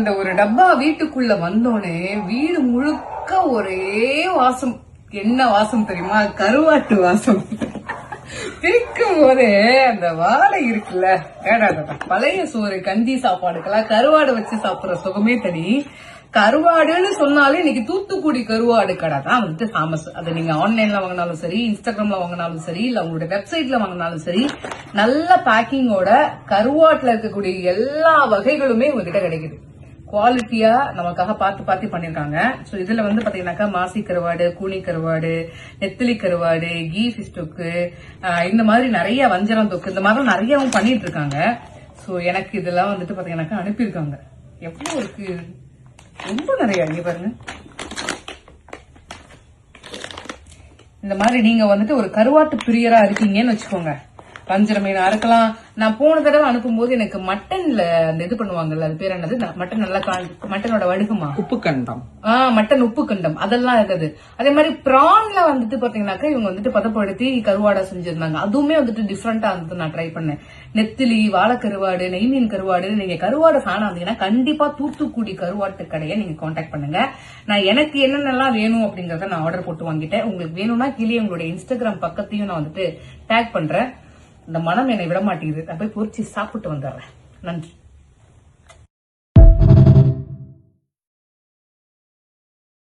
இந்த ஒரு டப்பா வீட்டுக்குள்ள வந்தோடனே வீடு முழுக்க ஒரே வாசம். என்ன வாசம் தெரியுமா? கருவாட்டு வாசம். பிரிக்கும் போதே அந்த வாழை இருக்குல்ல, பழைய சோறு கஞ்சி சாப்பாடுக்கெல்லாம் கருவாடு வச்சு சாப்பிடுற சுகமே தனி. கருவாடுன்னு சொன்னாலே இன்னைக்கு தூத்துக்குடி கருவாடு கடை தான் வந்துட்டு ஃபேமஸ். அதை நீங்க ஆன்லைன்ல வாங்கினாலும் சரி, இன்ஸ்டாகிராம்ல வாங்கினாலும் சரி, இல்ல உங்களோட வெப்சைட்ல வாங்கினாலும் சரி, நல்ல பேக்கிங்கோட கருவாட்டுல இருக்கக்கூடிய எல்லா வகைகளுமே உங்ககிட்ட கிடைக்குது. குவாலிட்டியா நமக்காக பார்த்து பண்ணிருக்காங்க. சோ இதுல வந்து பாத்தீங்கன்னாக்கா மாசி கருவாடு, கூனி கருவாடு, நெத்திலி கருவாடு, கீ ஃபிஷ் தொக்கு, இந்த மாதிரி நிறைய வஞ்சரம் தொக்கு, இந்த மாதிரி நிறையவும் பண்ணிட்டு இருக்காங்க. சோ எனக்கு இதெல்லாம் வந்துட்டு பாத்தீங்கன்னாக்கா அனுப்பியிருக்காங்க. எவ்வளவு இருக்கு, ரொம்ப நிறைய. இங்க பாருங்க, இந்த மாதிரி நீங்க வந்துட்டு ஒரு கருவாட்டு பிரியரா இருக்கீங்கன்னு வச்சுக்கோங்க, வஞ்சர மீன் அறுக்கலாம். நான் போன தடவை அனுப்பும் போது எனக்கு மட்டன்ல அந்த இது பண்ணுவாங்கல்ல, அது பேர் என்னது, மட்டன் நல்லா மட்டனோட வடுகுமா, உப்பு கண்டம், மட்டன் உப்பு கண்டம், அதெல்லாம் இருக்குது. அதே மாதிரி பிரான்ல வந்துட்டு பாத்தீங்கன்னாக்கா இவங்க வந்துட்டு பதப்படுத்தி கருவாடா செஞ்சிருந்தாங்க. அதுவுமே வந்துட்டு டிஃப்ரெண்டா இருந்தது. நான் ட்ரை பண்ணேன். நெத்திலி, வாழை கருவாடு, நெய் மீன் கருவாடு. நீங்க கருவாடு ஃபேனா இருந்தீங்கன்னா கண்டிப்பா தூத்துக்குடி கருவாட்டு கடையை நீங்க கான்டாக்ட் பண்ணுங்க. நான் எனக்கு என்னென்னலாம் வேணும் அப்படிங்கறத நான் ஆர்டர் போட்டு வாங்கிட்டேன். உங்களுக்கு வேணும்னா கீழே உங்களுடைய இன்ஸ்டாகிராம் பக்கத்தையும் நான் வந்துட்டு டேக் பண்றேன். இந்த மனம் என்னை விட மாட்டேங்குது. நான் போய் பொரிச்சு சாப்பிட்டு வந்துடுறேன். நன்றி.